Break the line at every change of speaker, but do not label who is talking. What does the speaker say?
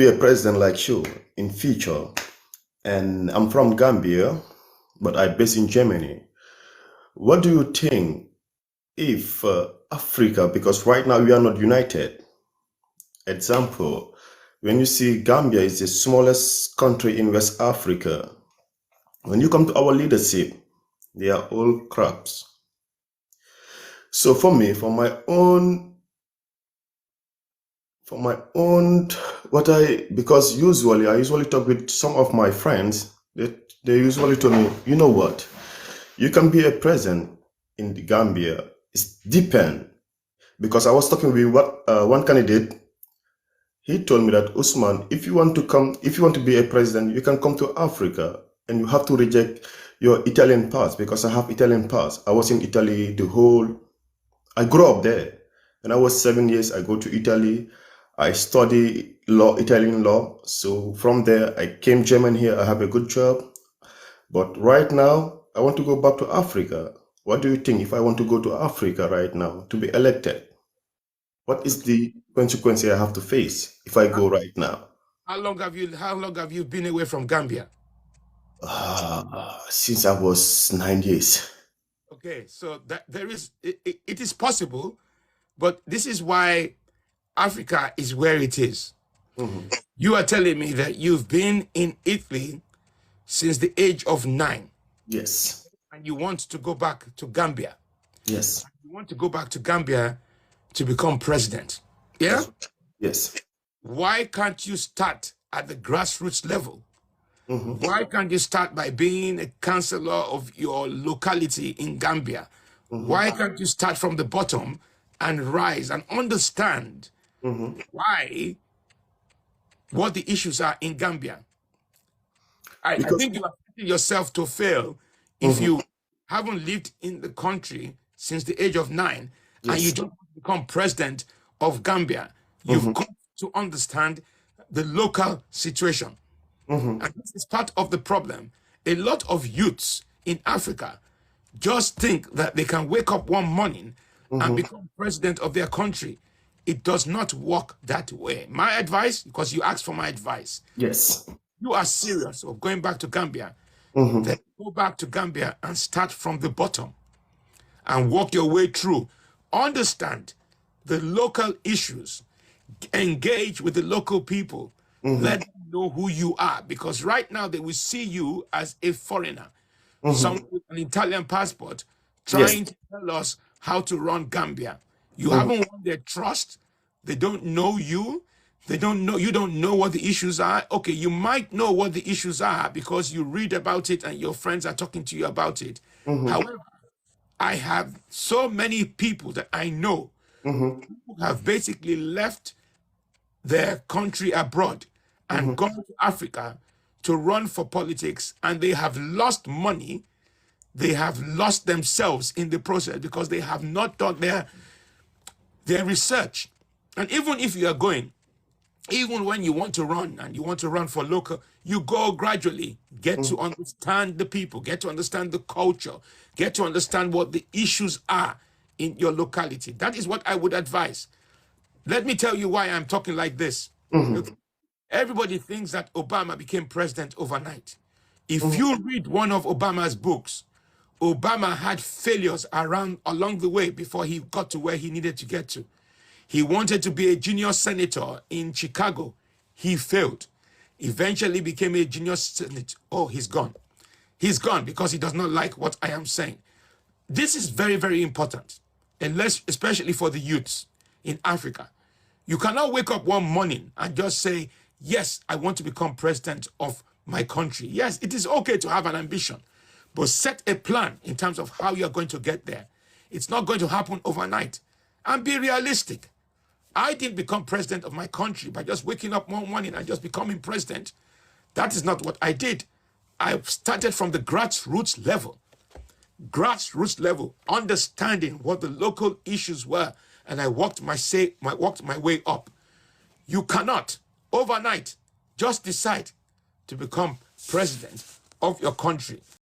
be a president like you in future, and I'm from Gambia, but I based in Germany. What do you think if Africa, because right now we are not united. Example, when you see Gambia is the smallest country in West Africa, when you come to our leadership, they are all crabs. So for me, for my own, because usually I usually talk with some of my friends, they usually tell me, you know what, you can be a president in the Gambia. It's depend, because I was talking with one candidate. He told me that, Usman, if you want to be a president, you can come to Africa and you have to reject your Italian pass, because I have Italian pass. I was in Italy I grew up there. When I was 7 years, I go to Italy. I study law, Italian law. So from there, I came German here. I have a good job. But right now, I want to go back to Africa. What do you think if I want to go to Africa right now to be elected? What is the consequence I have to face if I go right now?
How long have you been away from Gambia?
Since I was 9 years.
Okay, so that it is possible, but this is why Africa is where it is.
Mhm.
You are telling me that you've been in Italy since the age of 9,
Yes.
and you want to go back to Gambia.
Yes.
You want to go back to Gambia to become president. Yeah?
Yes.
Why can't you start at the grassroots level?
Mhm.
Why can't you start by being a councillor of your locality in Gambia?
Mhm.
Why can't you start from the bottom and rise and understand
Mhm.
what the issues are in Gambia? I
Because
think you are setting yourself to fail if
Mhm.
you haven't lived in the country since the age of 9 and you
Yes.
don't become president of Gambia. You've
Mhm.
got to understand the local situation.
Mhm.
And this is part of the problem. A lot of youths in Africa just think that they can wake up one morning and
Mhm.
become president of their country. It does not work that way. My advice, because you asked for my advice,
Yes.
you are serious of going back to Gambia,
Mhm.
then go back to Gambia and start from the bottom and work your way through. Understand the local issues, engage with the local people,
Mhm.
let them know who you are, because right now they will see you as a foreigner,
Mhm.
someone with an Italian passport
Yes.
trying to tell us how to run Gambia. You
Mhm.
haven't won their trust. They don't know you. You don't know what the issues are. Okay, you might know what the issues are because you read about it and your friends are talking to you about it.
Mhm.
However, I have so many people that I know
Mhm.
who have basically left their country abroad and
Mhm.
gone to Africa to run for politics, and they have lost money. They have lost themselves in the process because they have not done their research. And even if you are going, even when you want to run and you want to run for local, you go gradually, get to
Mhm.
understand the people, get to understand the culture, get to understand what the issues are in your locality. That is what I would advise. Let me tell you why I'm talking like this.
Mhm.
Okay. Everybody thinks that Obama became president overnight. If
Mhm.
you read one of Obama's books, Obama had failures along the way before he got to where he needed to get to. He wanted to be a junior senator in Chicago. He failed. Eventually became a junior senator. Oh, he's gone. He's gone because he does not like what I am saying. This is very, very important, unless, especially for the youths in Africa. You cannot wake up one morning and just say, yes, I want to become president of my country. Yes, it is okay to have an ambition, but set a plan in terms of how you're going to get there. It's not going to happen overnight. And be realistic. I didn't become president of my country by just waking up one morning and just becoming president. That is not what I did. I started from the grassroots level, understanding what the local issues were, and I walked my way up. You cannot overnight just decide to become president of your country.